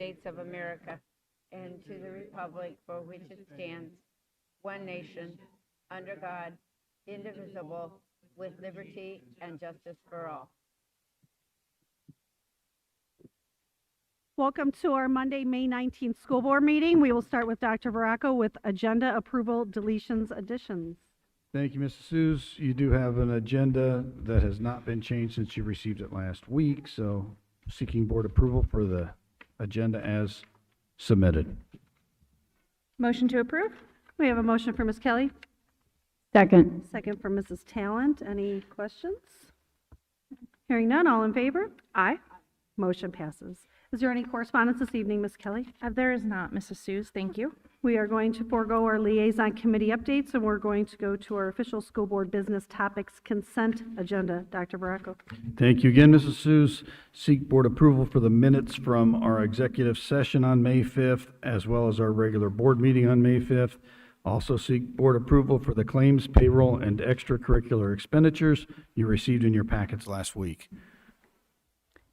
States of America and to the republic for which it stands, one nation, under God, indivisible, with liberty and justice for all. Welcome to our Monday, May 19th school board meeting. We will start with Dr. Veraco with agenda approval, deletions, additions. Thank you, Mrs. Seuss. You do have an agenda that has not been changed since you received it last week, so seeking board approval for the agenda as submitted. Motion to approve? We have a motion for Ms. Kelly, Second. second for Mrs. Talent. Any questions? Hearing none, all in favor? Aye. Motion passes. Is there any correspondence this evening, Ms. Kelly? There is not, Mrs. Seuss. Thank you. We are going to forego our liaison committee updates, and we're going to go to our official school board business topics consent agenda. Dr. Veraco. Thank you again, Mrs. Seuss. Seek board approval for the minutes from our executive session on May 5th, as well as our regular board meeting on May 5th. Also seek board approval for the claims, payroll, and extracurricular expenditures you received in your packets last week.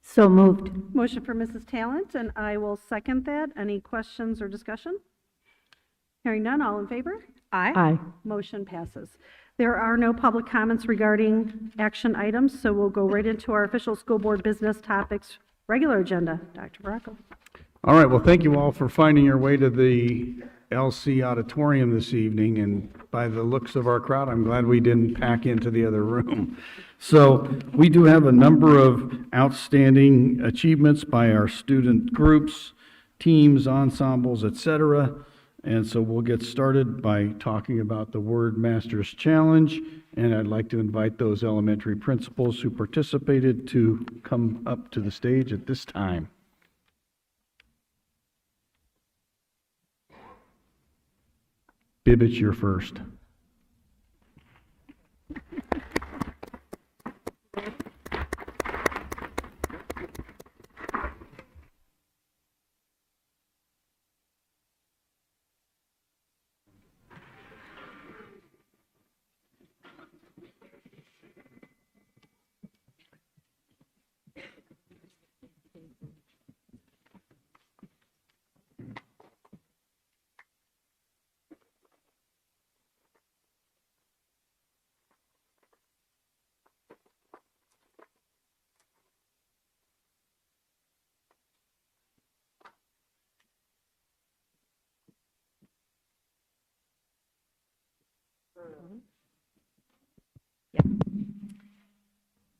So moved. Motion for Mrs. Talent, and I will second that. Any questions or discussion? Hearing none, all in favor? Aye. Motion passes. There are no public comments regarding action items, so we'll go right into our official school board business topics regular agenda. Dr. Veraco. All right, well, thank you all for finding your way to the LC auditorium this evening, and by the looks of our crowd, I'm glad we didn't pack into the other room. So we do have a number of outstanding achievements by our student groups, teams, ensembles, etc. And so we'll get started by talking about the Word Masters Challenge, and I'd like to invite those elementary principals who participated to come up to the stage at this time. Bibbich, you're first.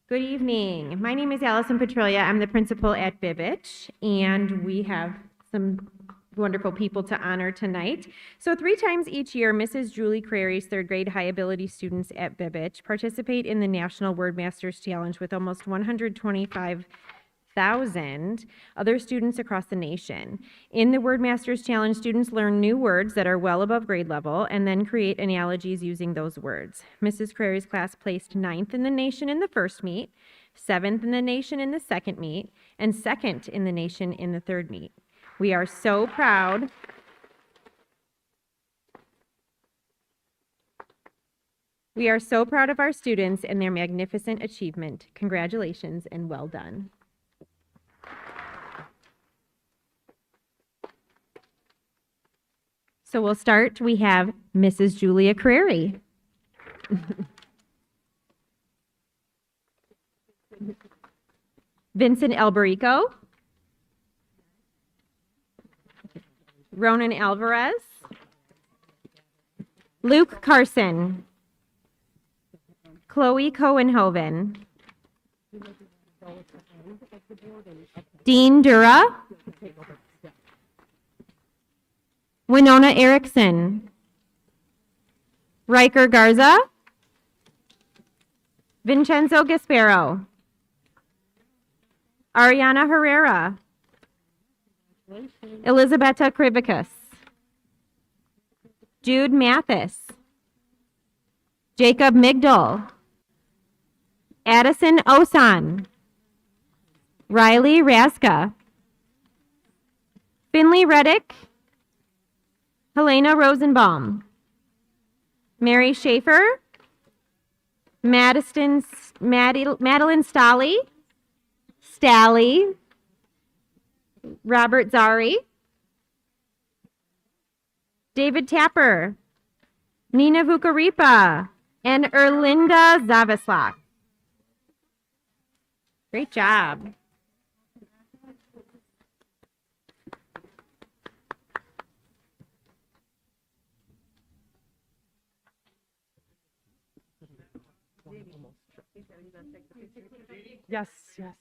Good evening. My name is Allison Petrolia. I'm the principal at Bibbich, and we have some wonderful people to honor tonight. So 3 times each year, Mrs. Julie Crary's 3rd grade high ability students at Bibbich participate in the National Word Masters Challenge with almost 125,000 other students across the nation. In the Word Masters Challenge, students learn new words that are well above grade level and then create analogies using those words. Mrs. Crary's class placed 9th in the nation in the first meet, 7th in the nation in the second meet, and 2nd in the nation in the third meet. We are so proud. We are so proud of our students and their magnificent achievement. Congratulations and well done. So we'll start. We have Mrs. Julia Crary. Vincent Alberico. Ronan Alvarez. Luke Carson. Chloe Cohenhoven. Dean Dura. Winona Erickson. Riker Garza. Vincenzo Gasparo. Ariana Herrera. Elisabetta Krivicus. Jude Mathis. Jacob Migdal. Addison Osan. Riley Raska. Finley Reddick. Helena Rosenbaum. Mary Schaefer. Madeline Stally. Robert Zari, David Tapper, Nina Vukaripa, and Erlinda Zavislak. Great job. Yes, yes.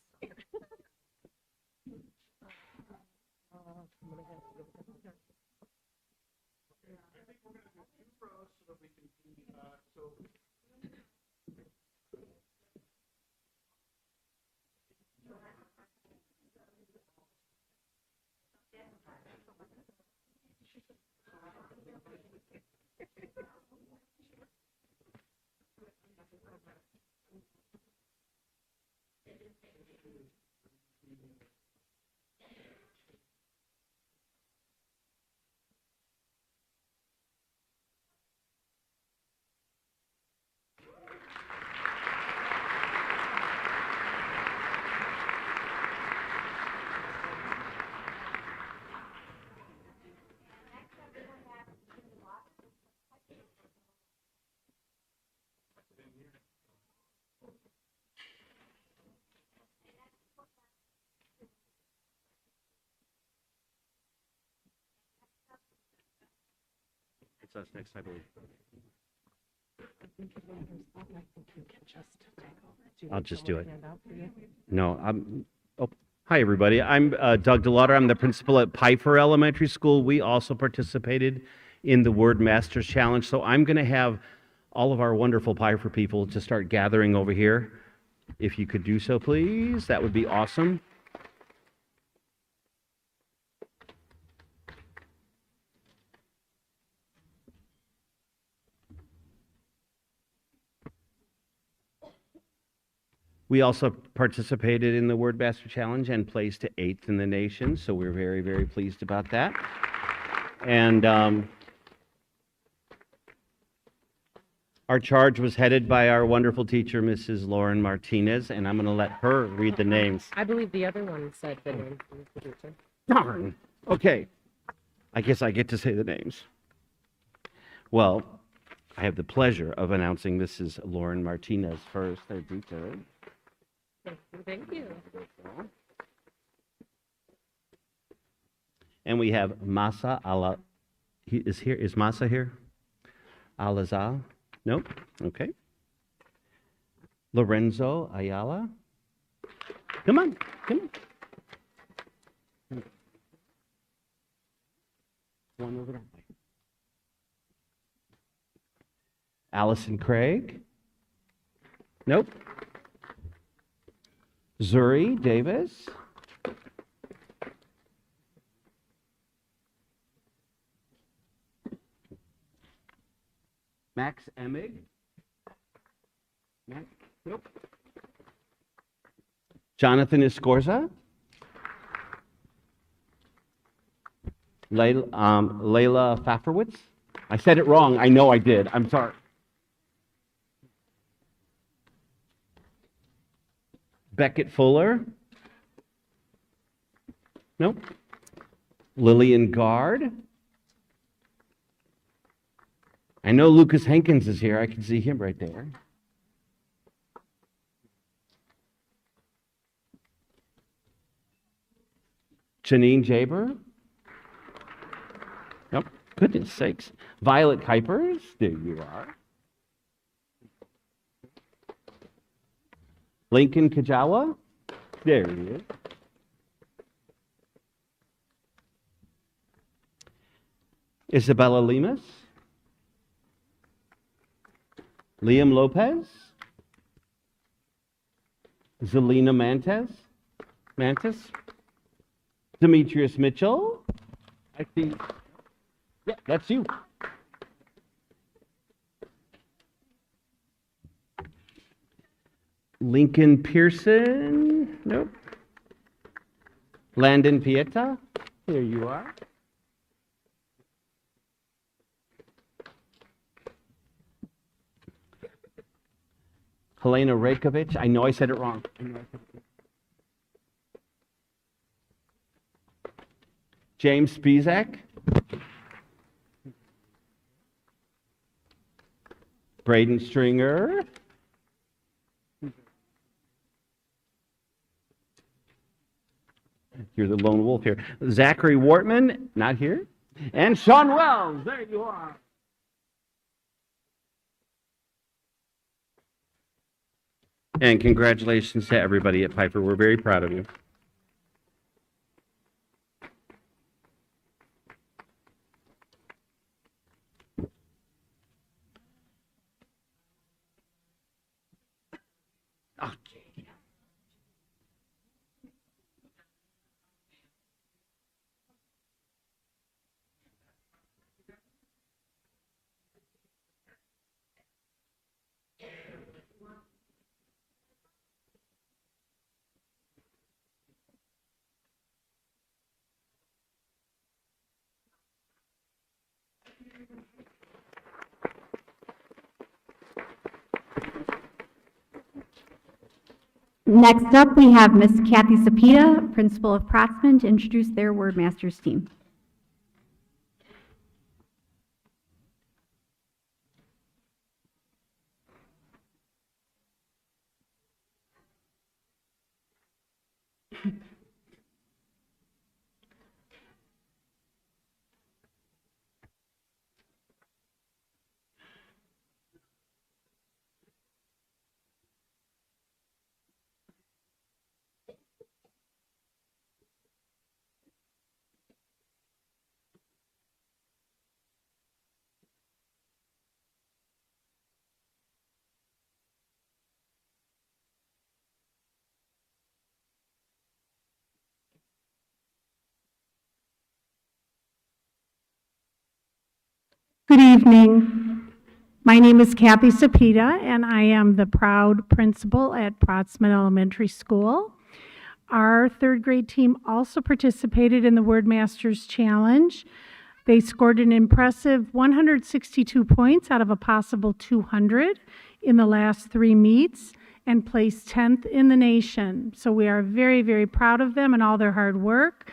It's us next, I believe. I'll just do it. No, hi, everybody. I'm Doug DeLauder. I'm the principal at Pfeiffer Elementary School. We also participated in the Word Masters Challenge. So I'm going to have all of our wonderful Pfeiffer people to start gathering over here. If you could do so, please, that would be awesome. We also participated in the Word Master Challenge and placed 8th in the nation, so we're very, very pleased about that. And our charge was headed by our wonderful teacher, Mrs. Lauren Martinez, and I'm going to let her read the names. I believe the other one said the name. Darn. Okay. I guess I get to say the names. Well, I have the pleasure of announcing Mrs. Lauren Martinez first, our teacher. Thank you. And we have Masa Ala. He is here. Is Masa here? Alazal? Nope. Okay. Lorenzo Ayala. Come on. Come on. One over that way. Allison Craig. Nope. Zuri Davis. Max Emig. Max, nope. Jonathan Escorza. Layla Faferwitz. I said it wrong. I know I did. I'm sorry. Beckett Fuller. Nope. Lillian Guard. I know Lucas Hankins is here. I can see him right there. Janine Jaber. Nope. Goodness sakes. Violet Kuipers. There you are. Lincoln Kajawa. There he is. Isabella Lemus. Liam Lopez. Zelina Mantis. Demetrius Mitchell. I see. Yeah, that's you. Lincoln Pearson. Nope. Landon Pieta. Here you are. Helena Raykovich. I know I said it wrong. James Spizak. Braden Stringer. You're the lone wolf here. Zachary Wortman, not here. And Sean Wells, there you are. And congratulations to everybody at Piper. We're very proud of you. Oh, gee. Next up, we have Miss Kathy Sapita, Principal of Protzman, to introduce their Word Masters team. Good evening. My name is Kathy Sapita, and I am the proud principal at Protzman Elementary School. Our third grade team also participated in the Word Masters Challenge. They scored an impressive 162 points out of a possible 200 in the last 3 meets and placed 10th in the nation. So we are very, very proud of them and all their hard work.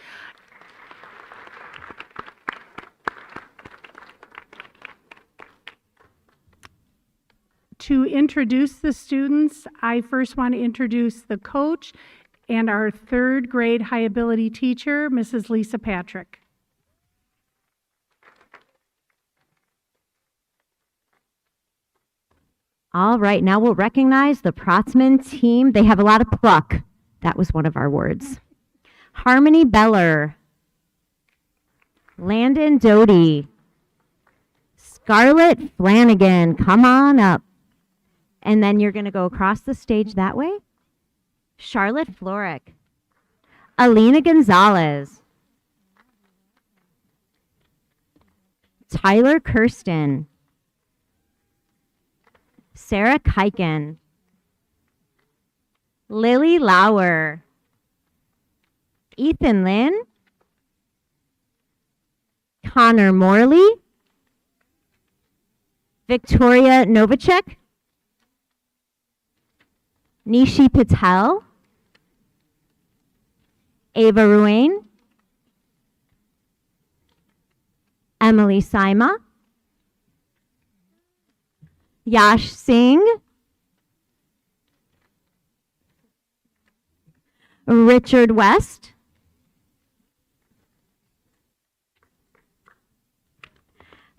To introduce the students, I first want to introduce the coach and our third grade high ability teacher, Mrs. Lisa Patrick. All right, now we'll recognize the Protzman team. They have a lot of pluck. That was one of our words. Harmony Beller, Landon Doty, Scarlett Flanagan, come on up. And then you're going to go across the stage that way. Charlotte Florick, Alina Gonzalez, Tyler Kirsten, Sarah Kiken, Lily Lauer, Ethan Lynn, Connor Morley, Victoria Novacek, Nishi Patel, Ava Ruane, Emily Saima, Yash Singh, Richard West,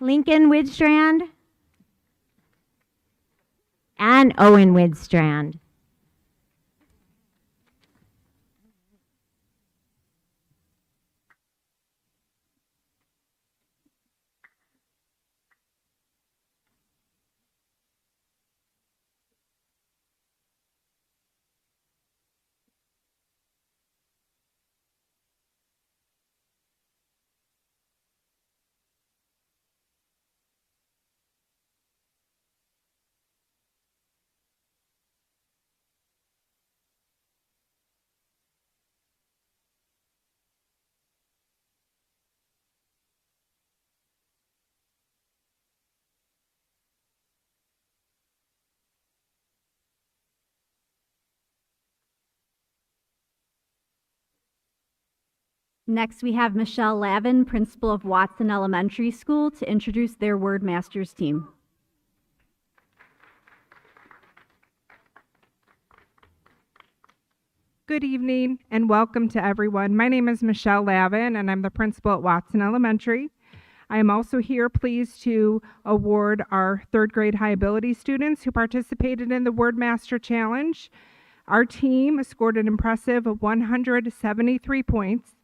Lincoln Widstrand, and Owen Widstrand. Next, we have Michelle Lavin, principal of Watson Elementary School, to introduce their Word Masters team. Good evening and welcome to everyone. My name is Michelle Lavin and I'm the principal at Watson Elementary. I am also here pleased to award our third grade high ability students who participated in the Word Master Challenge. Our team scored an impressive 173 points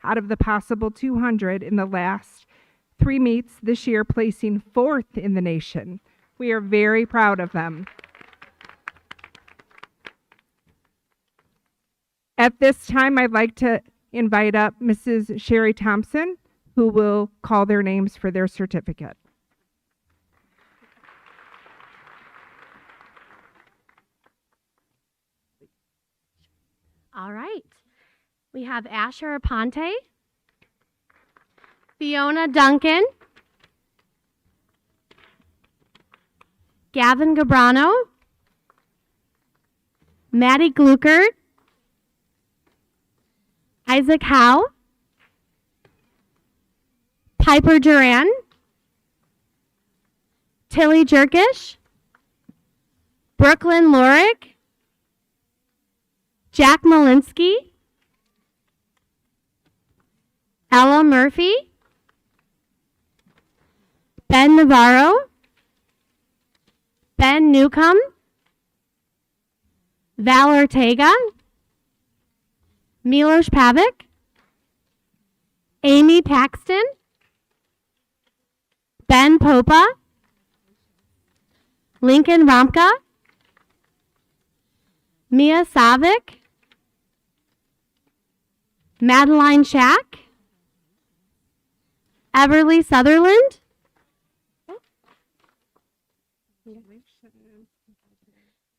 out of the possible 200 in the last 3 meets this year, placing 4th in the nation. We are very proud of them. At this time, I'd like to invite up Mrs. Sherry Thompson, who will call their names for their certificate. All right. We have Asher Aponte, Fiona Duncan, Gavin Gabrano, Maddie Gluckert, Isaac Howe, Piper Duran, Tilly Jerkish, Brooklyn Lorick, Jack Malinsky, Ella Murphy, Ben Navarro, Ben Newcomb, Val Ortega, Milos Pavic, Amy Paxton, Ben Popa, Lincoln Romka, Mia Savick, Madeline Shack, Everly Sutherland,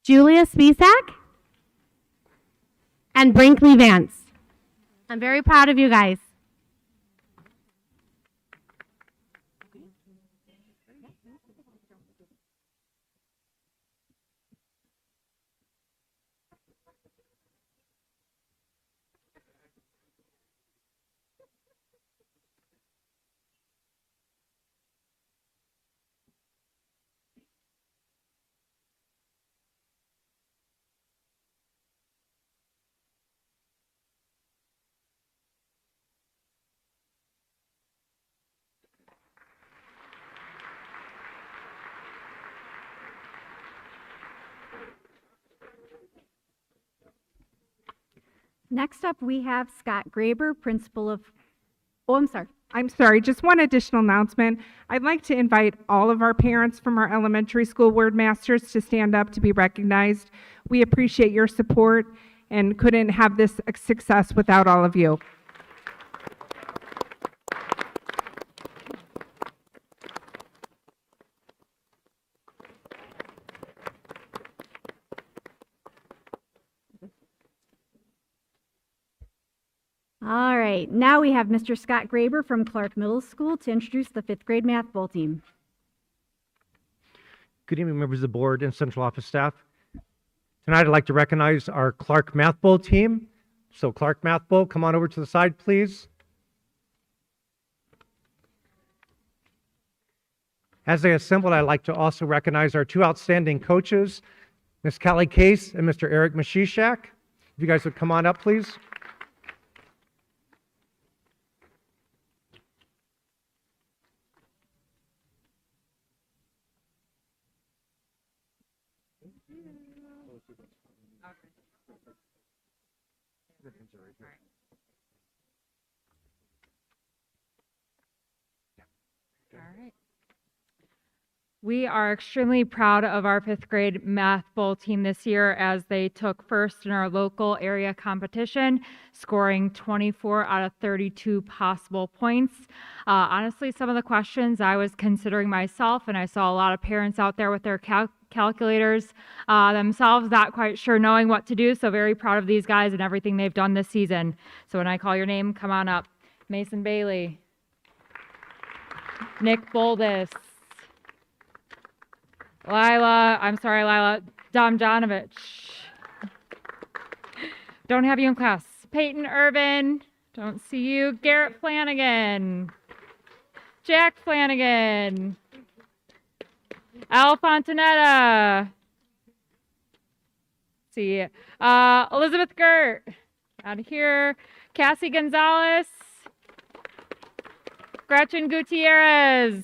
Julia Spisak, and Brinkley Vance. I'm very proud of you guys. Next up, we have Scott Graber, principal of, I'm sorry, just one additional announcement. I'd like to invite all of our parents from our elementary school Word Masters to stand up to be recognized. We appreciate your support and couldn't have this a success without all of you. All right, now we have Mr. Scott Graber from Clark Middle School to introduce the 5th grade math bowl team. Good evening, members of the board and central office staff. Tonight, I'd like to recognize our Clark Math Bowl team. So Clark Math Bowl, come on over to the side, please. As they assembled, I'd like to also recognize our 2 outstanding coaches, Ms. Callie Case and Mr. Eric Mashishak. If you guys would come on up, please. All right. We are extremely proud of our 5th grade math bowl team this year as they took first in our local area competition, scoring 24 out of 32 possible points. Honestly, some of the questions I was considering myself, and I saw a lot of parents out there with their calculators themselves, not quite sure knowing what to do. So very proud of these guys and everything they've done this season. So when I call your name, come on up. Mason Bailey, Nick Boldis, Lila Domjanovich. Don't have you in class. Peyton Irvin. Don't see you. Garrett Flanagan. Jack Flanagan. Al Fontanetta. See. Elizabeth Gert. Out of here. Cassie Gonzalez. Gretchen Gutierrez.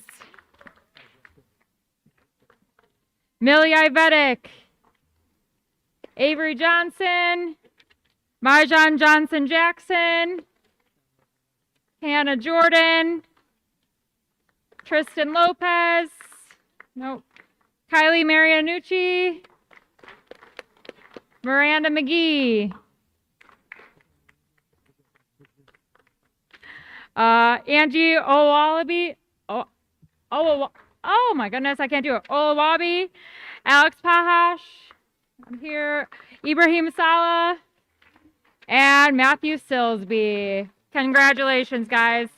Millie Ivetic. Avery Johnson. Marjan Johnson Jackson. Hannah Jordan. Tristan Lopez. Nope. Kylie Marianucci. Miranda McGee. Angie Owalabi. Oh my goodness, I can't do it. Olawabi. Alex Pahash. I'm here. Ibrahim Salah. And Matthew Silsby. Congratulations, guys.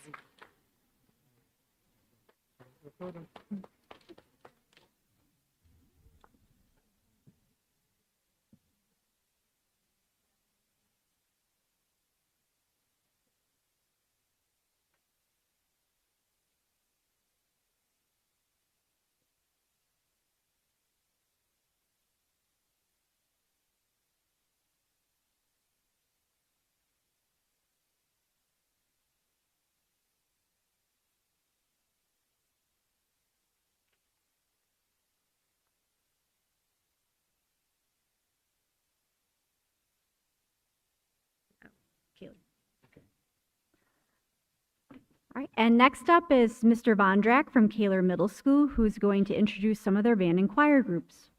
All right, and next up is Mr. Vondrak from Kaler Middle School, who's going to introduce some of their band and choir groups.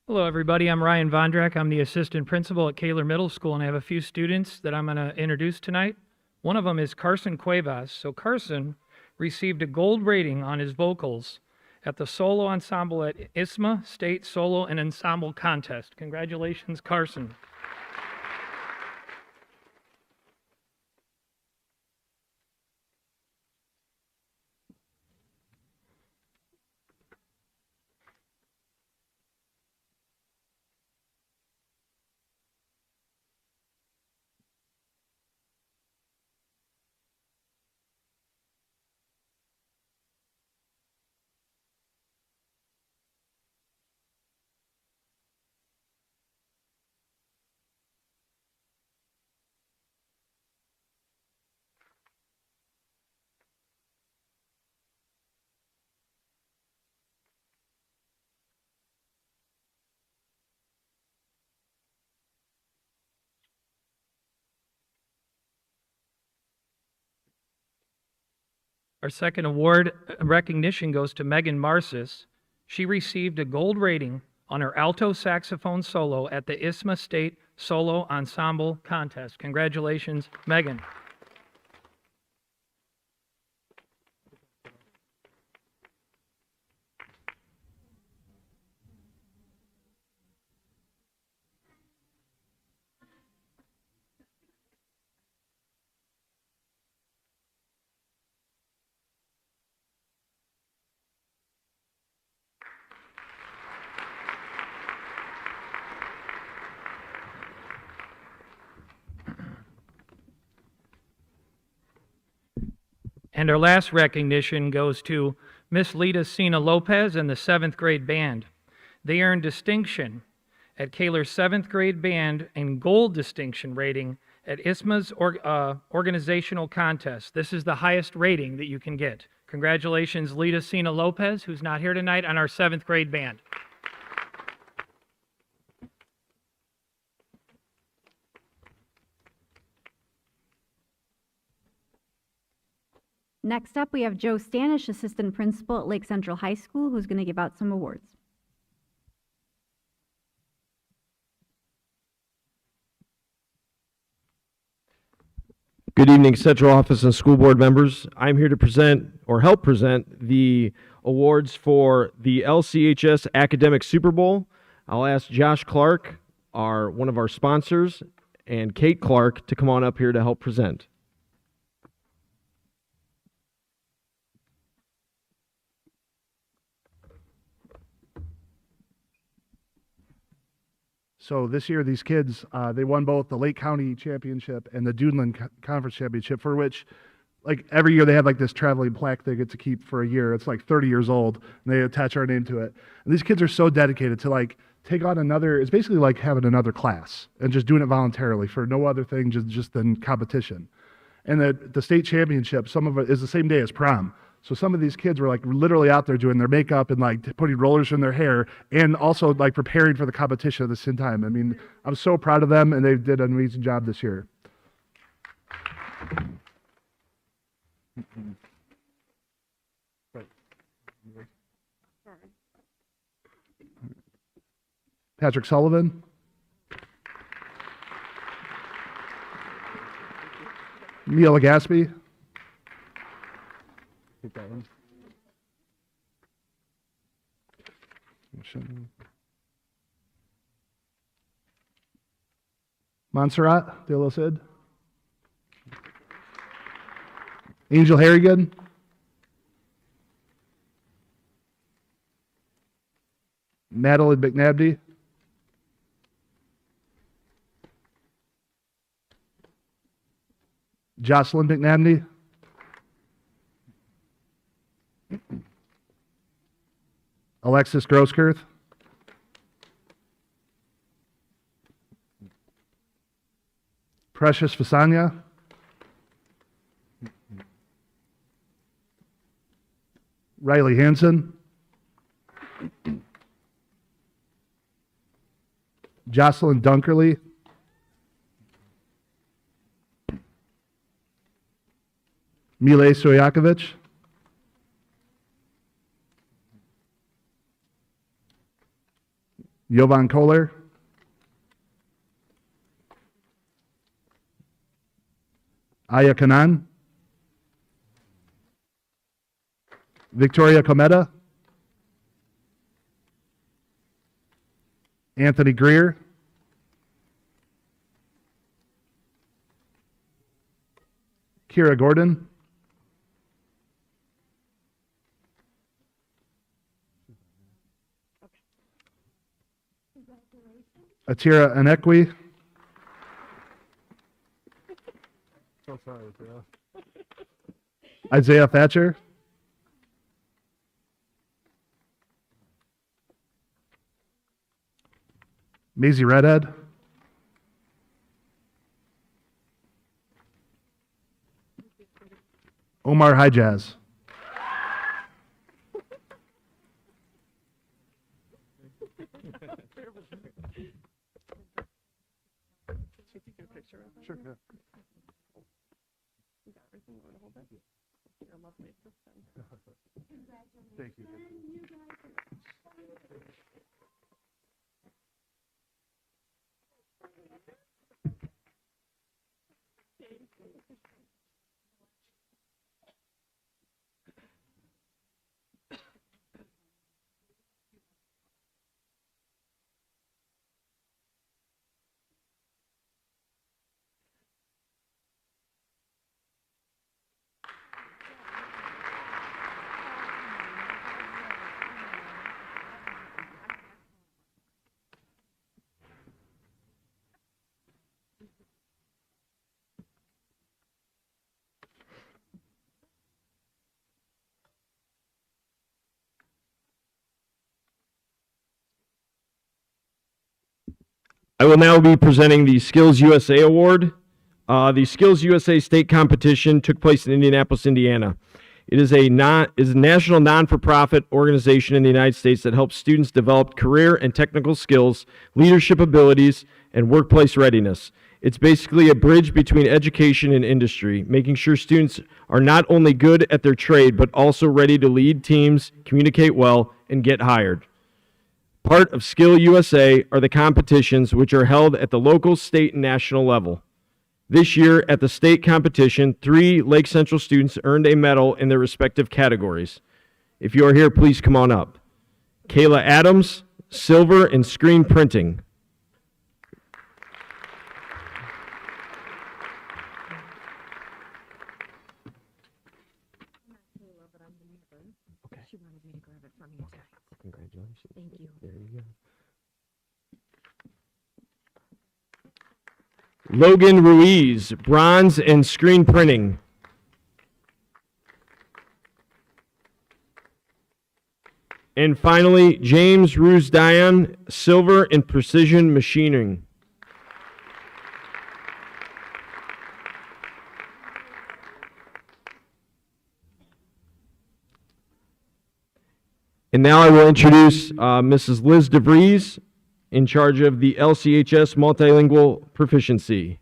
Hello, everybody. I'm Ryan Vondrak. I'm the assistant principal at Kaler Middle School, and I have a few students that I'm going to introduce tonight. One of them is Carson Cuevas. So Carson received a gold rating on his vocals at the solo ensemble at ISMA State Solo and Ensemble Contest. Congratulations, Carson. Our second award recognition goes to Megan Marcis. She received a gold rating on her alto saxophone solo at the ISMA State Solo Ensemble Contest. Congratulations, Megan. And our last recognition goes to Miss Lita Sina Lopez and the 7th grade band. They earned distinction at Kaler's 7th grade band and gold distinction rating at ISMA's organizational contest. This is the highest rating that you can get. Congratulations, Lita Sina Lopez, who's not here tonight, on our 7th grade band. Next up, we have Joe Stanish, assistant principal at Lake Central High School, who's going to give out some awards. Good evening, Central Office and School Board members. I'm here to present, or help present, the awards for the LCHS Academic Super Bowl. I'll ask Josh Clark, one of our sponsors, and Kate Clark to come on up here to help present. So this year, these kids, they won both the Lake County Championship and the Duneland Conference Championship, for which, like, every year they have like this traveling plaque they get to keep for a year. It's like 30 years old, and they attach our name to it. And these kids are so dedicated to like take on another, it's basically like having another class and just doing it voluntarily for no other thing, just than competition. And the state championship, some of it is the same day as prom. So some of these kids were like literally out there doing their makeup and like putting rollers in their hair and also like preparing for the competition at the same time. I mean, I'm so proud of them, and they did an amazing job this year. Patrick Sullivan. Neil Legaspi. Take that one. Montserrat de la Cid. Angel Harrigan. Madeline McNabney. Jocelyn McNabney. Alexis Grosskirth. Precious Fasanya. Riley Hansen. Jocelyn Dunkerley. Mile Stojakovic. Jovan Kohler. Aya Kanan. Victoria Cometa. Anthony Greer. Kira Gordon. Atira Anekwi. So sorry, Isaiah Thatcher. Maisie Redhead. Omar Hijaz. Sure, yeah. Thank you. I will now be presenting the Skills USA Award. The Skills USA state competition took place in Indianapolis, Indiana. It is a national non-for-profit organization in the United States that helps students develop career and technical skills, leadership abilities, and workplace readiness. It's basically a bridge between education and industry, making sure students are not only good at their trade, but also ready to lead teams, communicate well, and get hired. Part of Skill USA are the competitions which are held at the local, state, and national level. This year, at the state competition, 3 Lake Central students earned a medal in their respective categories. If you are here, please come on up. Kayla Adams, silver in screen printing. Congratulations. Thank you. There you go. Logan Ruiz, bronze in screen printing. And finally, James Ruzdian, silver in precision machining. And now I will introduce Mrs. Liz DeVries, in charge of the LCHS Multilingual Proficiency.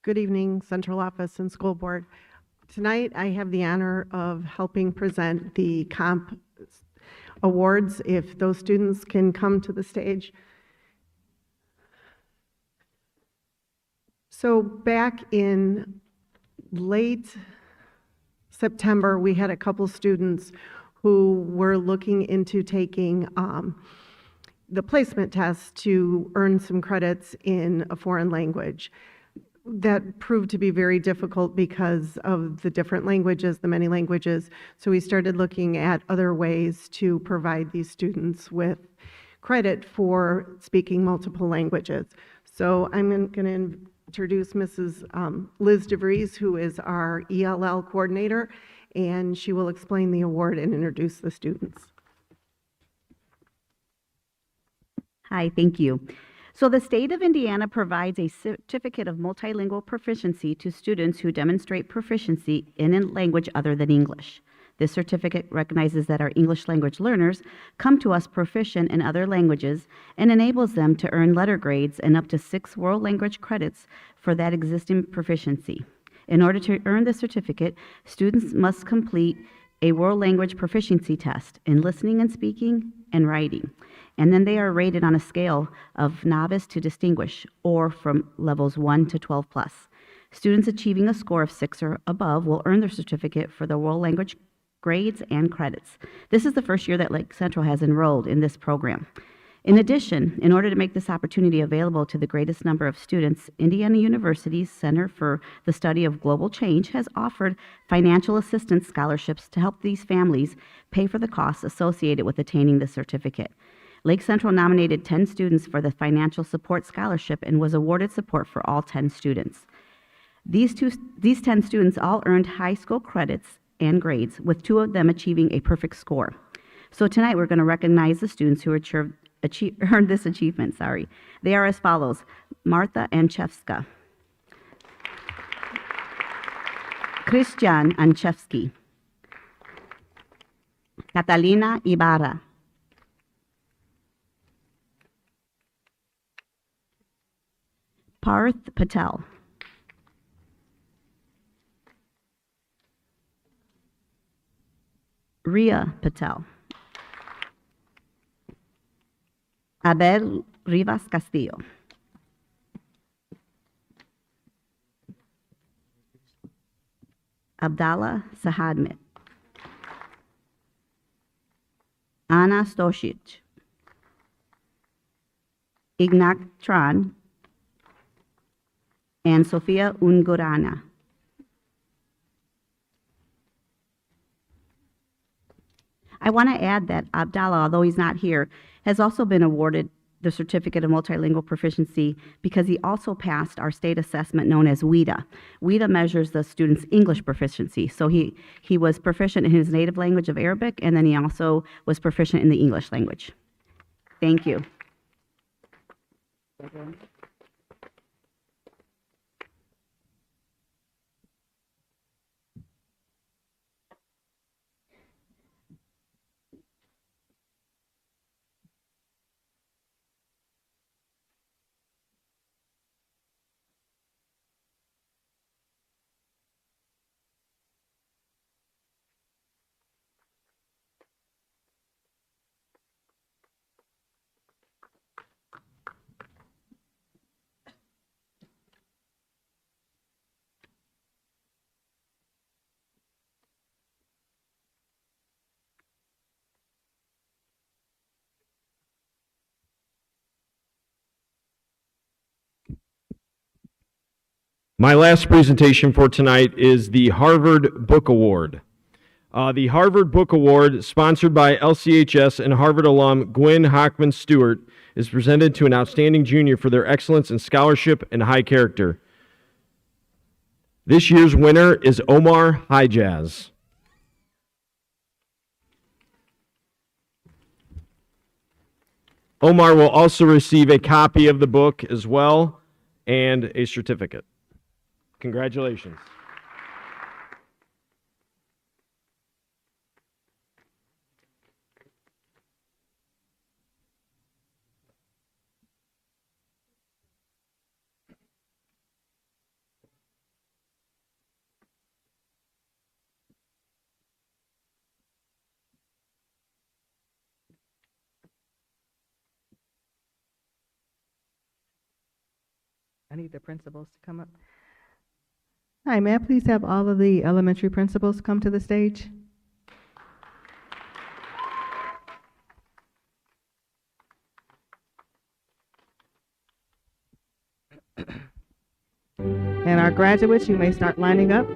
Good evening, Central Office and School Board. Tonight, I have the honor of helping present the COMP awards. If those students can come to the stage. So back in late September, we had a couple students who were looking into taking the placement test to earn some credits in a foreign language. That proved to be very difficult because of the different languages, the many languages. So we started looking at other ways to provide these students with credit for speaking multiple languages. So I'm going to introduce Mrs. Liz DeVries, who is our ELL coordinator, and she will explain the award and introduce the students. Hi, thank you. So the state of Indiana provides a certificate of multilingual proficiency to students who demonstrate proficiency in a language other than English. This certificate recognizes that our English language learners come to us proficient in other languages and enables them to earn letter grades and up to 6 world language credits for that existing proficiency. In order to earn the certificate, students must complete a world language proficiency test in listening and speaking and writing. And then they are rated on a scale of novice to distinguished, or from levels 1 to 12 plus. Students achieving a score of 6 or above will earn their certificate for the world language grades and credits. This is the first year that Lake Central has enrolled in this program. In addition, in order to make this opportunity available to the greatest number of students, Indiana University's Center for the Study of Global Change has offered financial assistance scholarships to help these families pay for the costs associated with attaining the certificate. Lake Central nominated 10 students for the financial support scholarship and was awarded support for all 10 students. These 10 students all earned high school credits and grades, with 2 of them achieving a perfect score. So tonight we're going to recognize the students who earned this achievement. They are as follows: Martha Anchevska, Christian Anchevsky, Catalina Ibarra, Parth Patel, Ria Patel, Abel Rivas Castillo, Abdallah Sahadmit, Anna Stosic, Ignat Tran, and Sofia Ungurana. I want to add that Abdallah, although he's not here, has also been awarded the Certificate of Multilingual Proficiency because he also passed our state assessment known as WIDA. WIDA measures the student's English proficiency. So he was proficient in his native language of Arabic, and then he also was proficient in the English language. Thank you. My last presentation for tonight is the Harvard Book Award. The Harvard Book Award, sponsored by LCHS and Harvard alum Gwen Hockman Stewart, is presented to an outstanding junior for their excellence in scholarship and high character. This year's winner is Omar Hijaz. Omar will also receive a copy of the book as well and a certificate. Congratulations. I need the principals to come up. Hi, may I please have all of the elementary principals come to the stage? And our graduates, you may start lining up.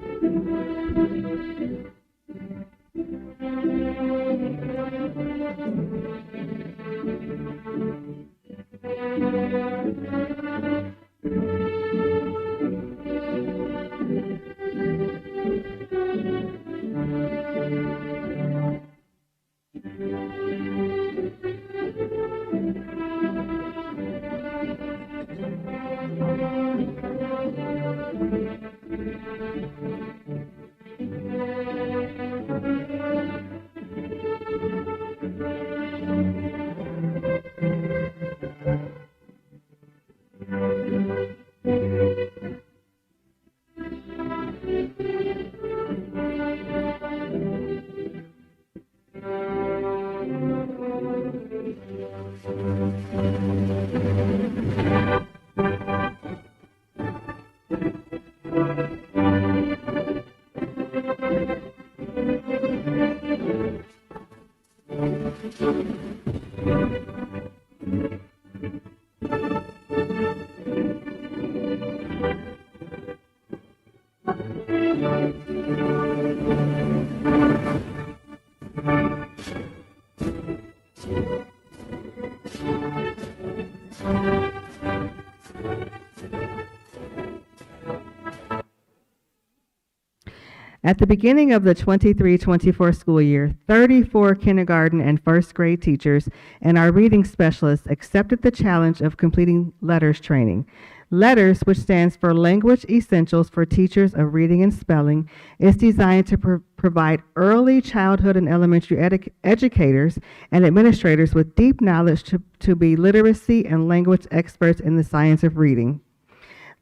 At the beginning of the 23-24 school year, 34 kindergarten and first grade teachers and our reading specialists accepted the challenge of completing LETTERS training. LETTERS, which stands for Language Essentials for Teachers of Reading and Spelling, is designed to provide early childhood and elementary educators and administrators with deep knowledge to be literacy and language experts in the science of reading.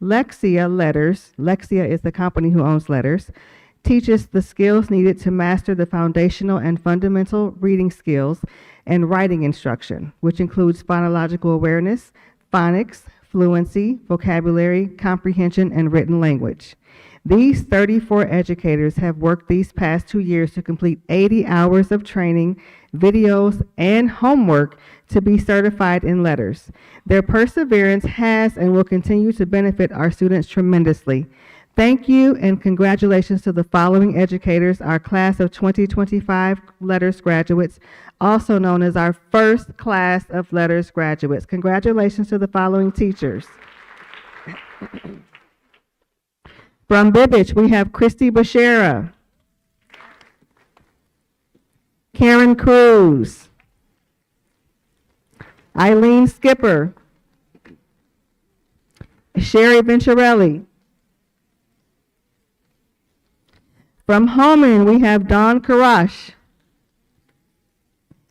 Lexia is the company who owns LETTERS, teaches the skills needed to master the foundational and fundamental reading skills and writing instruction, which includes phonological awareness, phonics, fluency, vocabulary, comprehension, and written language. These 34 educators have worked these past 2 years to complete 80 hours of training, videos, and homework to be certified in LETTERS. Their perseverance has and will continue to benefit our students tremendously. Thank you and congratulations to the following educators, our class of 2025 LETTERS graduates, also known as our first class of LETTERS graduates. Congratulations to the following teachers. From Bibbage, we have Christy Bashera, Karen Cruz, Eileen Skipper, Sherry Venturelli. From Holman, we have Dawn Karash,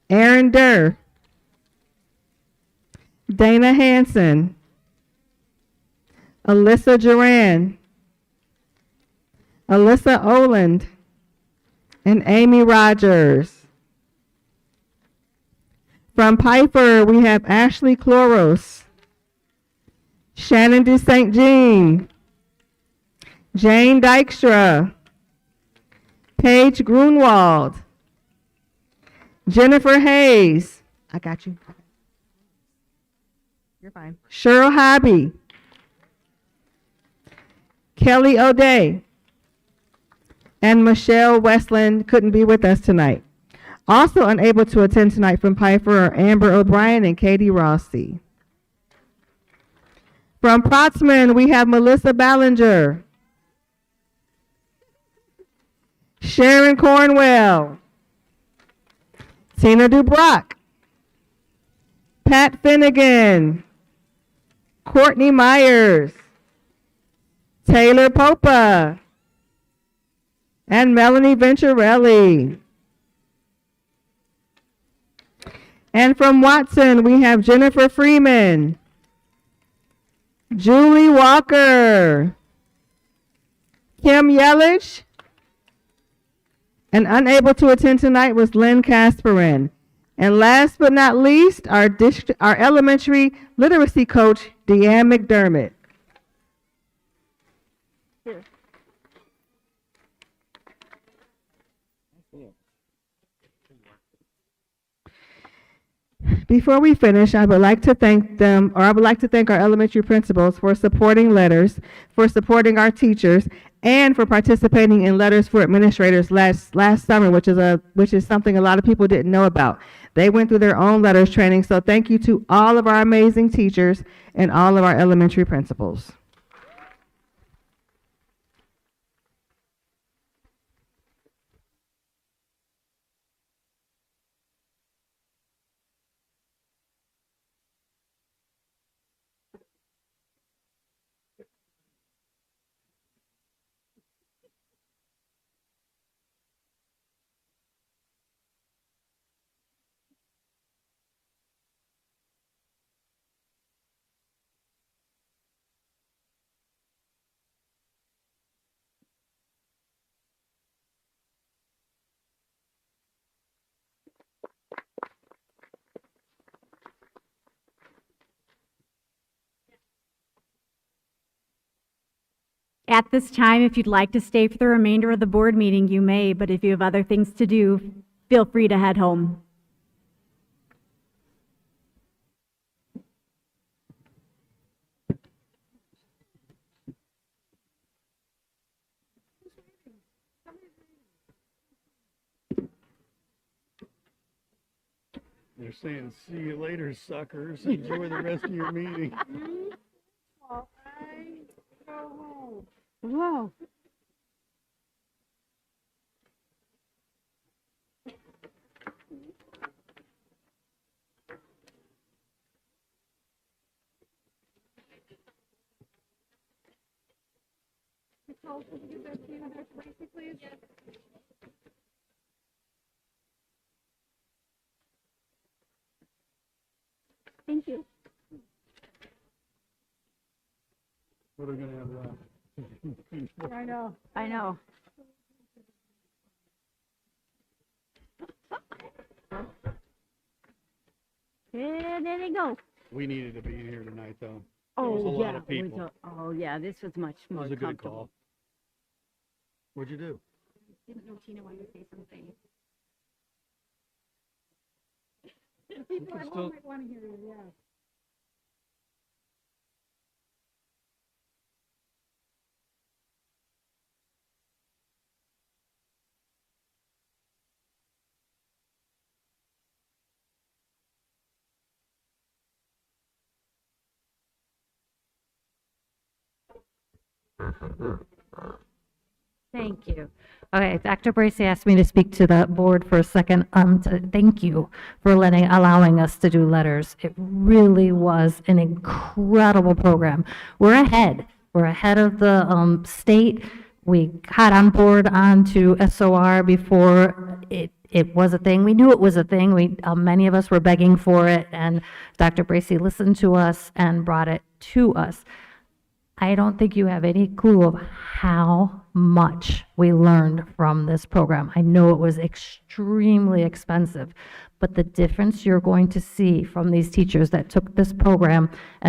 Aaron Durr, Dana Hanson, Alyssa Duran, Alyssa Oland, and Amy Rogers. From Piper, we have Ashley Chloros, Shannon de St. Jean, Jane Dykstra, Paige Grunwald, Jennifer Hayes. I got you. You're fine. Cheryl Hobby, Kelly O'Day, and Michelle Westland couldn't be with us tonight. Also unable to attend tonight from Piper are Amber O'Brien and Katie Rossi. From Protzman, we have Melissa Ballinger, Sharon Cornwell, Tina Dubrock, Pat Finnegan, Courtney Myers, Taylor Popa, and Melanie Venturelli. And from Watson, we have Jennifer Freeman, Julie Walker, Kim Yelich, and unable to attend tonight was Lynn Kasperin. And last but not least, our elementary literacy coach, Deanne McDermott. Before we finish, I would like to thank them, or I would like to thank our elementary principals for supporting letters, for supporting our teachers, and for participating in Letters for Administrators last summer, which is something a lot of people didn't know about. They went through their own letters training, so thank you to all of our amazing teachers and all of our elementary principals. At this time, if you'd like to stay for the remainder of the board meeting, you may, but if you have other things to do, feel free to head home. They're saying, see you later, suckers. Enjoy the rest of your meeting. Whoa. Thank you. What are we gonna have left? I know. I know. And there they go. We needed to be in here tonight, though. Oh, There was a lot yeah. of people. Oh, yeah, this was much It more was a good comfortable. call. What'd you do? Didn't know Tina wanted to say something. People at home might want to hear you, yeah. Thank you. Okay, Dr. Bracy asked me to speak to the board for a second. To thank you for allowing us to do letters. It really was an incredible program. We're ahead. We're ahead of the state. We got on board onto SOR before it was a thing. We knew it was a thing. Many of us were begging for it, and Dr. Bracy listened to us and brought it to us. I don't think you have any clue of how much we learned from this program. I know it was extremely expensive, but the difference you're going to see from these teachers that took this program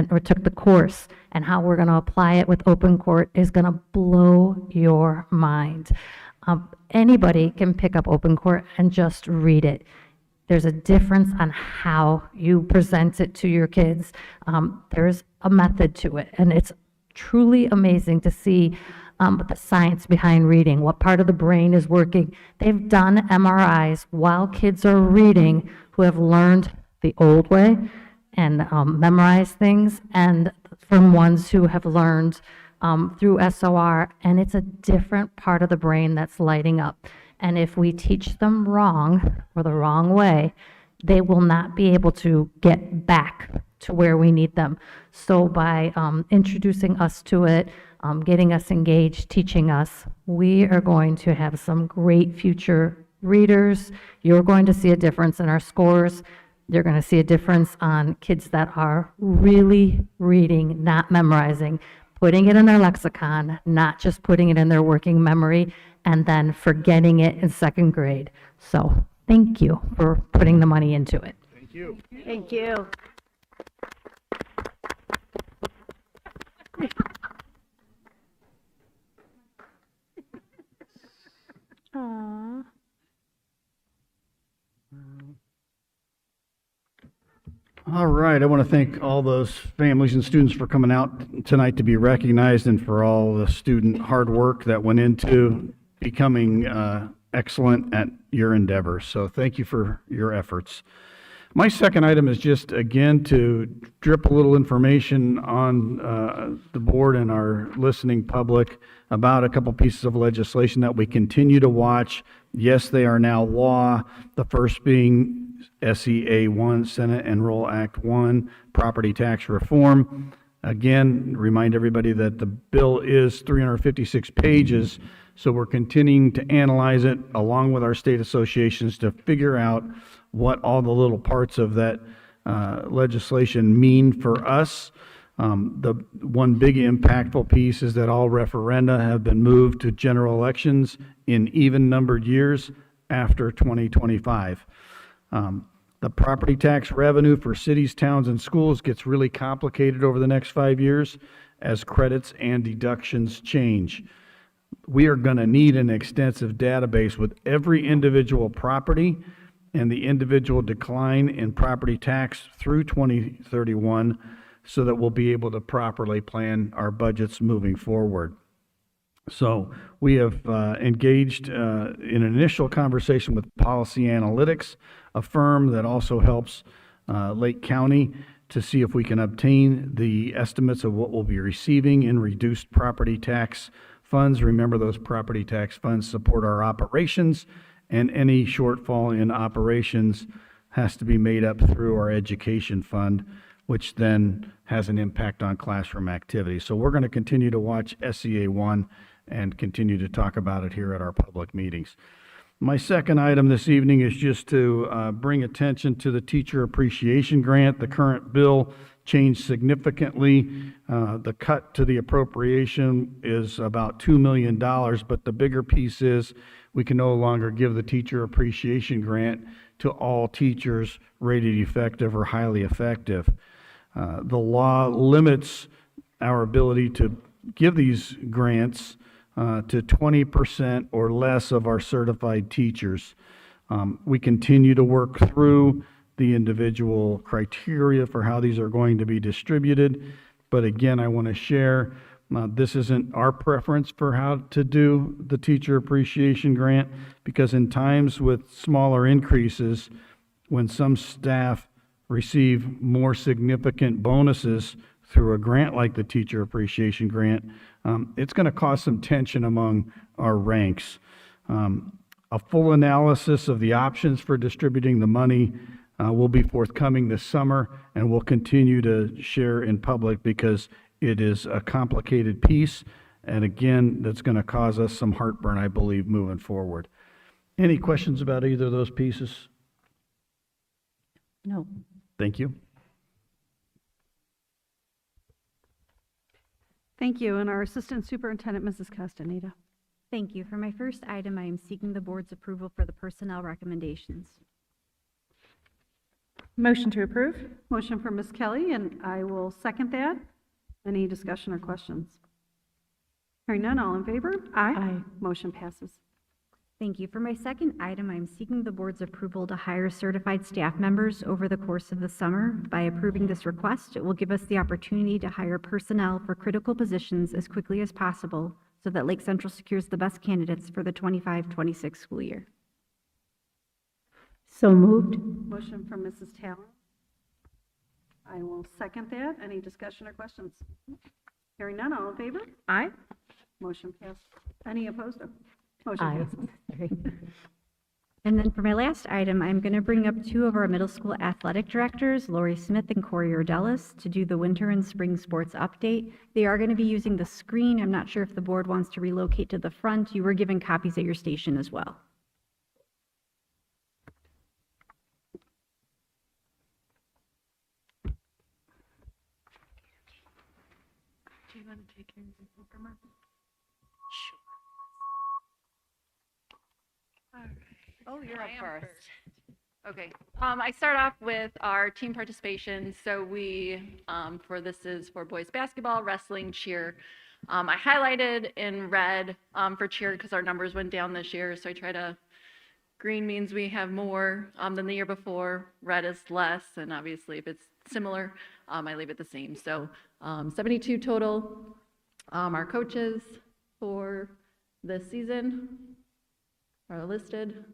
or took the course and how we're going to apply it with Open Court is going to blow your mind. Anybody can pick up Open Court and just read it. There's a difference on how you present it to your kids. There's a method to it, and it's truly amazing to see but the science behind reading, what part of the brain is working. They've done MRIs while kids are reading who have learned the old way and memorized things, and from ones who have learned through SOR, and it's a different part of the brain that's lighting up. And if we teach them wrong or the wrong way, they will not be able to get back to where we need them. So by introducing us to it, getting us engaged, teaching us, we are going to have some great future readers. You're going to see a difference in our scores. You're going to see a difference on kids that are really reading, not memorizing, putting it in their lexicon, not just putting it in their working memory, and then forgetting it in second grade. So thank you for putting the money into it. Thank you. Thank you. Aww. All right, I want to thank all those families and students for coming out tonight to be recognized and for all the student hard work that went into becoming excellent at your endeavors. So thank you for your efforts. My second item is just, again, to drip a little information on the board and our listening public about a couple pieces of legislation that we continue to watch. Yes, they are now law, the first being SEA 1, Senate Enroll Act 1, property tax reform. Again, remind everybody that the bill is 356 pages, so we're continuing to analyze it along with our state associations to figure out what all the little parts of that legislation mean for us. The one big impactful piece is that all referenda have been moved to general elections in even-numbered years after 2025. The property tax revenue for cities, towns, and schools gets really complicated over the next 5 years as credits and deductions change. We are going to need an extensive database with every individual property and the individual decline in property tax through 2031 so that we'll be able to properly plan our budgets moving forward. So we have engaged in an initial conversation with Policy Analytics, a firm that also helps Lake County to see if we can obtain the estimates of what we'll be receiving in reduced property tax funds. Remember, those property tax funds support our operations, and any shortfall in operations has to be made up through our education fund, which then has an impact on classroom activity. So we're going to continue to watch SEA 1 and continue to talk about it here at our public meetings. My second item this evening is just to bring attention to the Teacher Appreciation Grant. The current bill changed significantly. The cut to the appropriation is about $2 million, but the bigger piece is we can no longer give the Teacher Appreciation Grant to all teachers rated effective or highly effective. The law limits our ability to give these grants to 20% or less of our certified teachers. We continue to work through the individual criteria for how these are going to be distributed. But again, I want to share, this isn't our preference for how to do the Teacher Appreciation Grant, because in times with smaller increases, when some staff receive more significant bonuses through a grant like the Teacher Appreciation Grant, it's going to cause some tension among our ranks. A full analysis of the options for distributing the money will be forthcoming this summer, and we'll continue to share in public because it is a complicated piece, and again, that's going to cause us some heartburn, I believe, moving forward. Any questions about either of those pieces? No. Thank you. Thank you. And our Assistant Superintendent, Mrs. Castaneda. Thank you. For my first item, I am seeking the board's approval for the personnel recommendations. Motion to approve. Motion from Ms. Kelly, and I will second that. Any discussion or questions? Hearing none, all in favor? Aye. Motion passes. Thank you. For my second item, I am seeking the board's approval to hire certified staff members over the course of the summer. By approving this request, it will give us the opportunity to hire personnel for critical positions as quickly as possible so that Lake Central secures the best candidates for the 25-26 school year. So moved. Motion from Mrs. Talon. I will second that. Any discussion or questions? Hearing none, all in favor? Aye. Motion passed. Any opposed? Motion Aye. passes. And then for my last item, I'm going to bring up two of our middle school athletic directors, Lori Smith and Corey Ordelis, to do the winter and spring sports update. They are going to be using the screen. I'm not sure if the board wants to relocate to the front. You were given copies at your station as well. Do you want to take care of the paper? All right. Oh, you're up first. Okay. I start off with our team participation. So we, this is for boys basketball, wrestling, cheer. I highlighted in red for cheer because our numbers went down this year. So I try to, green means we have more than the year before. Red is less. And obviously if it's similar, I leave it the same. So 72 total. Our coaches for this season are listed.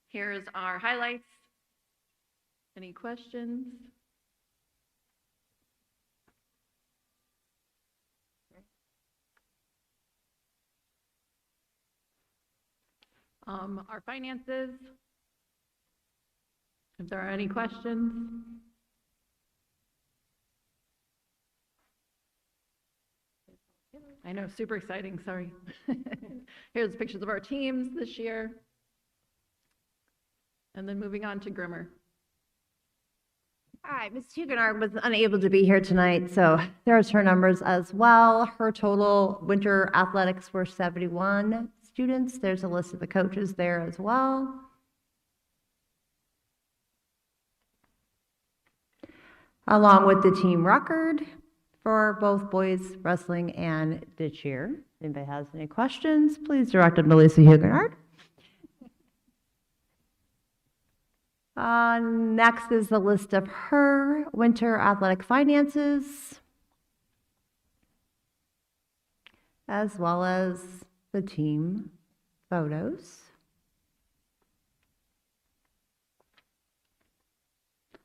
Here's our highlights. Any questions? Our finances. If there are any questions. I know, super exciting, sorry. Here's pictures of our teams this year. And then moving on to Grimmer. All right, Ms. Huguenard was unable to be here tonight, so there's her numbers as well. Her total winter athletics were 71 students. There's a list of the coaches there as well. Along with the team record for both boys wrestling and the cheer. If anybody has any questions, please direct them to Lisa Huguenard. Next is the list of her winter athletic finances, as well as the team photos.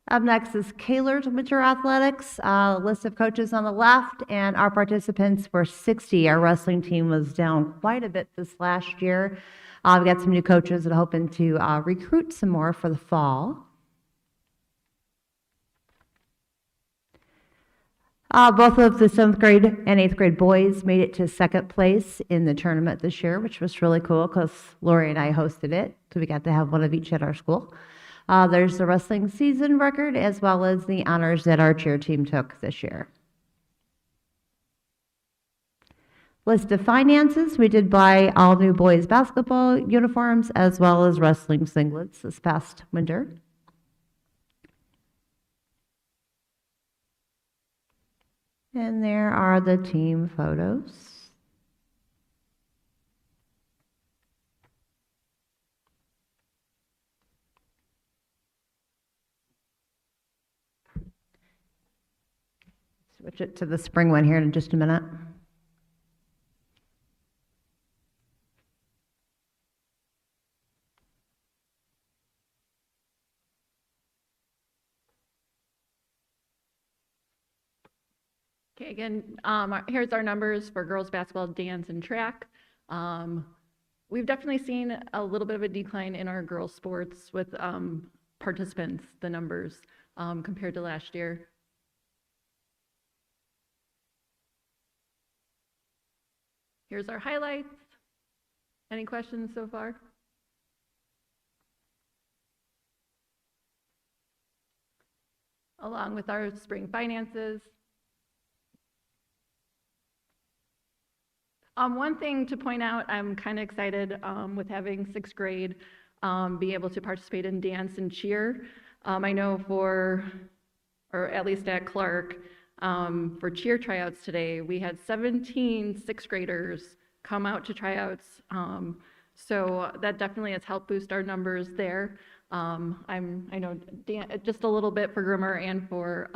Up next is Kaler's winter athletics, list of coaches on the left, and our participants were 60. Our wrestling team was down quite a bit this last year. We got some new coaches that are hoping to recruit some more for the fall. Both of the 7th grade and 8th grade boys made it to 2nd place in the tournament this year, which was really cool because Lori and I hosted it, so we got to have one of each at our school. There's the wrestling season record as well as the honors that our cheer team took this year. List of finances, we did buy all new boys basketball uniforms as well as wrestling singlets this past winter. And there are the team photos. Switch it to the spring one here in just a minute. Okay, again, here's our numbers for girls basketball, dance, and track. We've definitely seen a little bit of a decline in our girls sports with participants, the numbers, compared to last year. Here's our highlights. Any questions so far? Along with our spring finances. One thing to point out, I'm kind of excited with having 6th grade be able to participate in dance and cheer. I know or at least at Clark, for cheer tryouts today, we had 17 6th graders come out to tryouts. So that definitely has helped boost our numbers there. I know just a little bit for Grimmer and for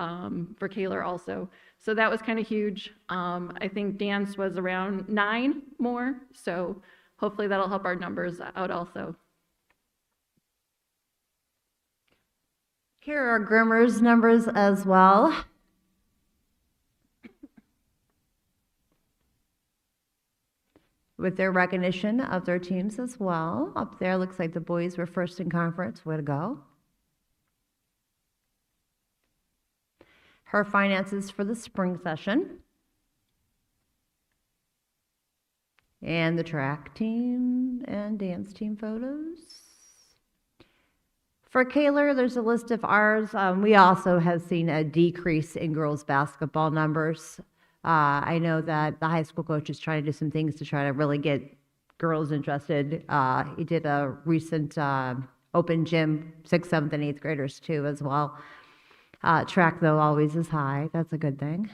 Kaler also. So that was kind of huge. I think dance was around 9 more, so hopefully that'll help our numbers out also. Here are Grimmer's numbers as well. With their recognition of their teams as well. Up there, looks like the boys were first in conference. Way to go. Her finances for the spring session. And the track team and dance team photos. For Kaler, there's a list of ours. We also have seen a decrease in girls basketball numbers. I know that the high school coach is trying to do some things to try to really get girls interested. He did a recent open gym, 6th, 7th, and 8th graders too as well. Track, though, always is high. That's a good thing.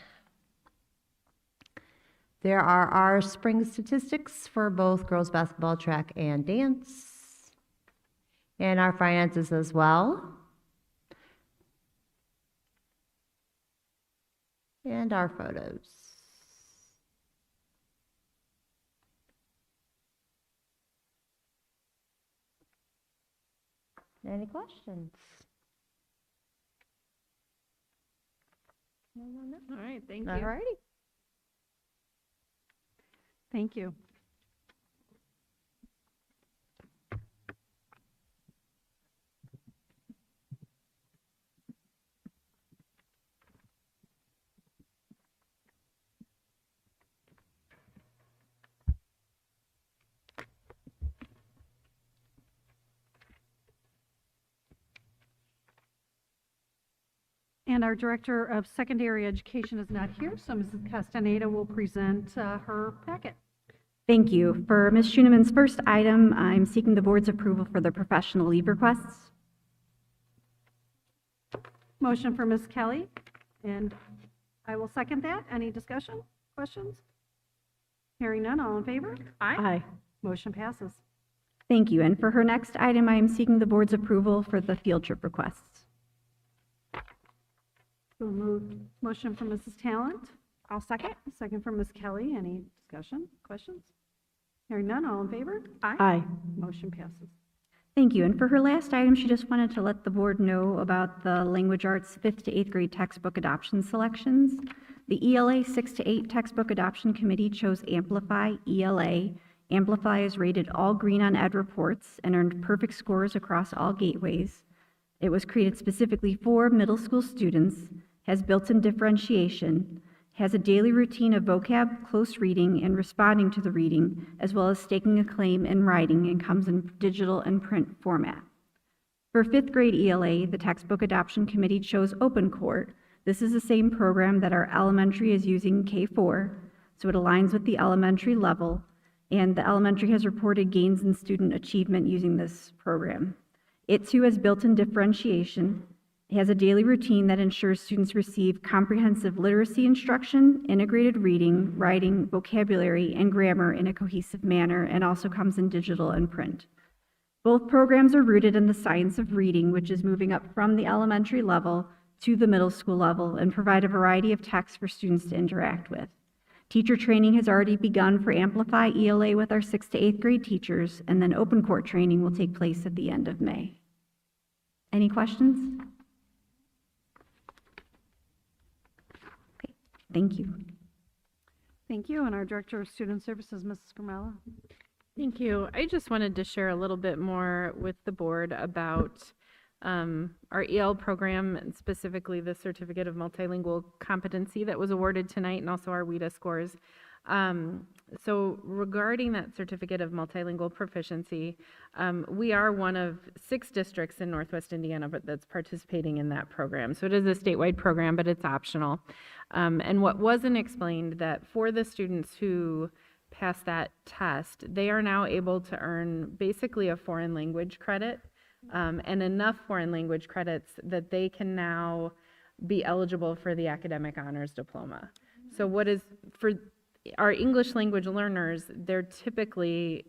There are our spring statistics for both girls basketball, track, and dance. And our finances as well. And our photos. Any questions? No. All right, thank you. All righty. Thank you. And our Director of Secondary Education is not here, so Mrs. Castaneda will present her packet. Thank you. For Ms. Schooneman's first item, I'm seeking the board's approval for the professional leave requests. Motion for Ms. Kelly, and I will second that. Any discussion, questions? Hearing none, all in favor? Aye. Motion passes. Thank you. And for her next item, I am seeking the board's approval for the field trip requests. So moved. Motion from Mrs. Talent. I'll second. Second from Ms. Kelly. Any discussion, questions? Hearing none, all in favor? Aye. Motion passes. Thank you. And for her last item, she just wanted to let the board know about the language arts 5th to 8th grade textbook adoption selections. The ELA 6 to 8 textbook adoption committee chose Amplify ELA. Amplify is rated all green on ed reports and earned perfect scores across all gateways. It was created specifically for middle school students, has built-in differentiation, has a daily routine of vocab, close reading, and responding to the reading, as well as staking a claim in writing, and comes in digital and print format. For 5th grade ELA, the textbook adoption committee chose OpenCourt. This is the same program that our elementary is using K4, so it aligns with the elementary level, and the elementary has reported gains in student achievement using this program. It too has built-in differentiation. It has a daily routine that ensures students receive comprehensive literacy instruction, integrated reading, writing, vocabulary, and grammar in a cohesive manner, and also comes in digital and print. Both programs are rooted in the science of reading, which is moving up from the elementary level to the middle school level, and provide a variety of texts for students to interact with. Teacher training has already begun for Amplify ELA with our 6th to 8th grade teachers, and then OpenCourt training will take place at the end of May. Any questions? Okay, thank you. Thank you. And our Director of Student Services, Mrs. Grimella. Thank you. I just wanted to share a little bit more with the board about our EL program, and specifically the Certificate of Multilingual Competency that was awarded tonight, and also our WIDA scores. So regarding that Certificate of Multilingual Proficiency, we are one of 6 districts in Northwest Indiana that's participating in that program. So it is a statewide program, but it's optional. And what wasn't explained, that for the students who pass that test, they are now able to earn basically a foreign language credit, and enough foreign language credits that they can now be eligible for the academic honors diploma. So what is, for our English language learners, they're typically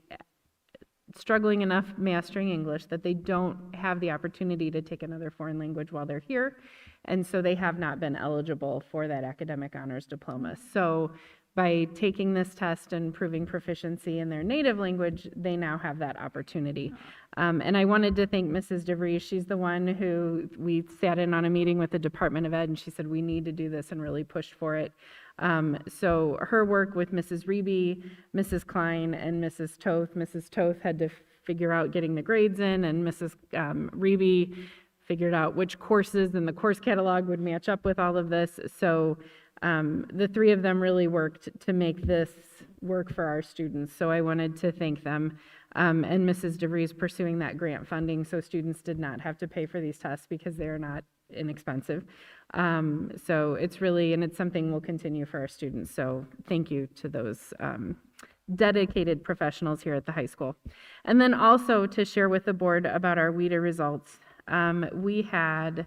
struggling enough mastering English that they don't have the opportunity to take another foreign language while they're here. And so they have not been eligible for that academic honors diploma. So by taking this test and proving proficiency in their native language, they now have that opportunity. And I wanted to thank Mrs. DeVries. She's the one who we sat in on a meeting with the Department of Ed, and she said, we need to do this, and really pushed for it. So her work with Mrs. Reby, Mrs. Klein, and Mrs. Toth. Mrs. Toth had to figure out getting the grades in, and Mrs. Reby figured out which courses in the course catalog would match up with all of this. So the three of them really worked to make this work for our students. So I wanted to thank them. And Mrs. DeVries pursuing that grant funding so students did not have to pay for these tests because they are not inexpensive. So it's really, and it's something we'll continue for our students. So thank you to those dedicated professionals here at the high school. And then also to share with the board about our WIDA results. We had,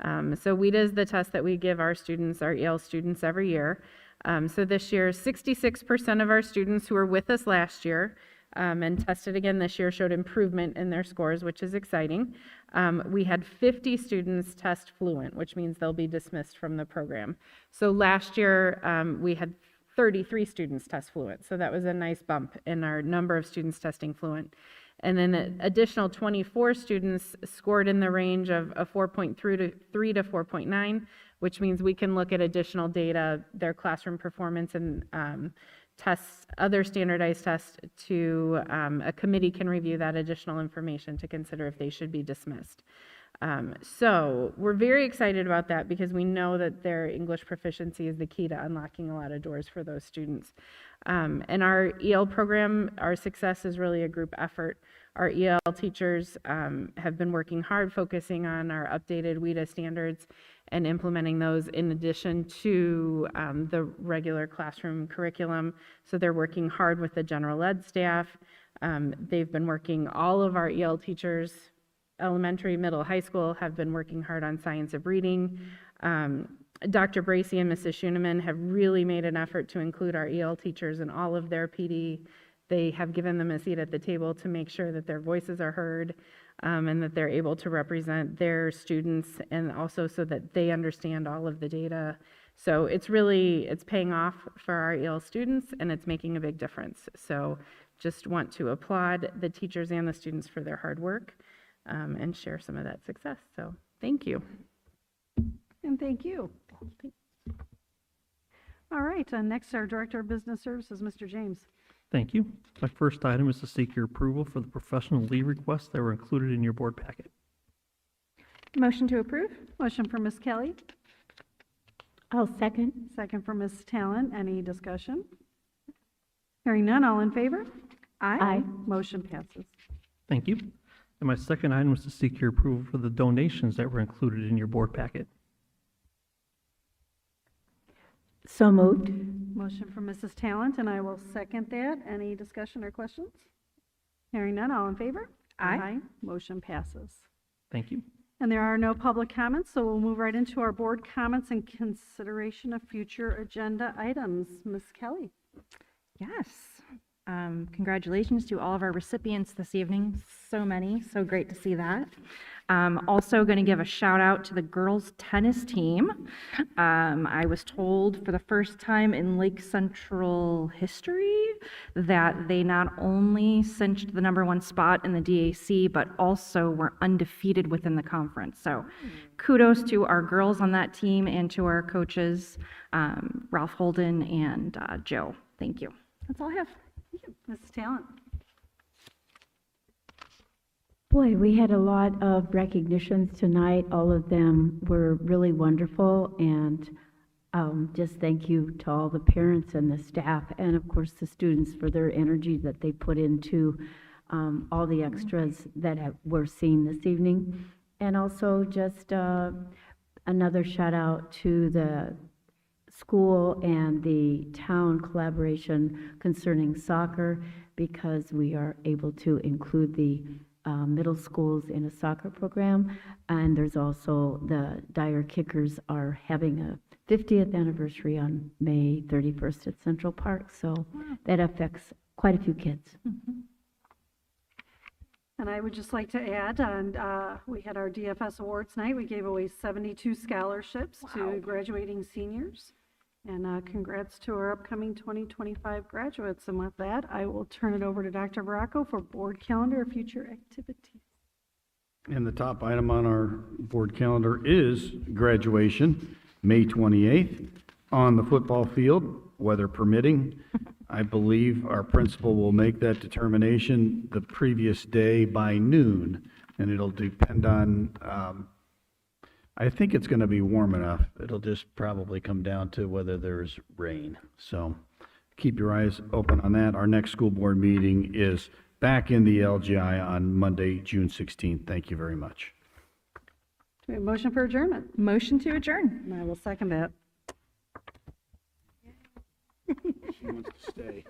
so WIDA is the test that we give our students, our EL students every year. So this year, 66% of our students who were with us last year and tested again this year showed improvement in their scores, which is exciting. We had 50 students test fluent, which means they'll be dismissed from the program. So last year, we had 33 students test fluent. So that was a nice bump in our number of students testing fluent. And then an additional 24 students scored in the range of a 4.3 to 4.9, which means we can look at additional data, their classroom performance and tests, other standardized tests to, a committee can review that additional information to consider if they should be dismissed. So we're very excited about that because we know that their English proficiency is the key to unlocking a lot of doors for those students. And our EL program, our success is really a group effort. Our EL teachers have been working hard focusing on our updated WIDA standards and implementing those in addition to the regular classroom curriculum. So they're working hard with the general ed staff. They've been working, all of our EL teachers, elementary, middle, high school, have been working hard on science of reading. Dr. Bracey and Mrs. Schuneman have really made an effort to include our EL teachers in all of their PD. They have given them a seat at the table to make sure that their voices are heard and that they're able to represent their students, and also so that they understand all of the data. So it's really, it's paying off for our EL students, and it's making a big difference. So just want to applaud the teachers and the students for their hard work and share some of that success. So thank you. And thank you. All right, next, our Director of Business Services, Mr. James. Thank you. My first item is to seek your approval for the professional leave requests that were included in your board packet. Motion to approve. Motion for Ms. Kelly. I'll second. Second for Ms. Talent. Any discussion? Hearing none, all in favor? Aye. Motion passes. Thank you. And my second item is to seek your approval for the donations that were included in your board packet. So moved. Motion for Mrs. Talent, and I will second that. Any discussion or questions? Hearing none, all in favor? Aye. Motion passes. Thank you. And there are no public comments, so we'll move right into our board comments and consideration of future agenda items. Ms. Kelly. Yes. Congratulations to all of our recipients this evening. So many, so great to see that. Also going to give a shout out to the girls tennis team. I was told for the first time in Lake Central history that they not only cinched the #1 spot in the DAC, but also were undefeated within the conference. So kudos to our girls on that team and to our coaches, Ralph Holden and Joe. Thank you. That's all I have. Mrs. Talent. Boy, we had a lot of recognitions tonight. All of them were really wonderful, and just thank you to all the parents and the staff, and of course the students for their energy that they put into all the extras that were seen this evening. And also just another shout out to the school and the town collaboration concerning soccer, because we are able to include the middle schools in a soccer program. And there's also the Dyer Kickers are having a 50th anniversary on May 31st at Central Park. So that affects quite a few kids. And I would just like to add, we had our DFS Awards night. We gave away 72 scholarships to graduating seniors. And congrats to our upcoming 2025 graduates. And with that, I will turn it over to Dr. Baracco for board calendar of future activities. And the top item on our board calendar is graduation, May 28th, on the football field, weather permitting. I believe our principal will make that determination the previous day by noon, and it'll depend on, I think it's going to be warm enough. It'll just probably come down to whether there's rain. So keep your eyes open on that. Our next school board meeting is back in the LGI on Monday, June 16th. Thank you very much. Do we have a motion for adjournment? Motion to adjourn. And I will second that. She wants to stay.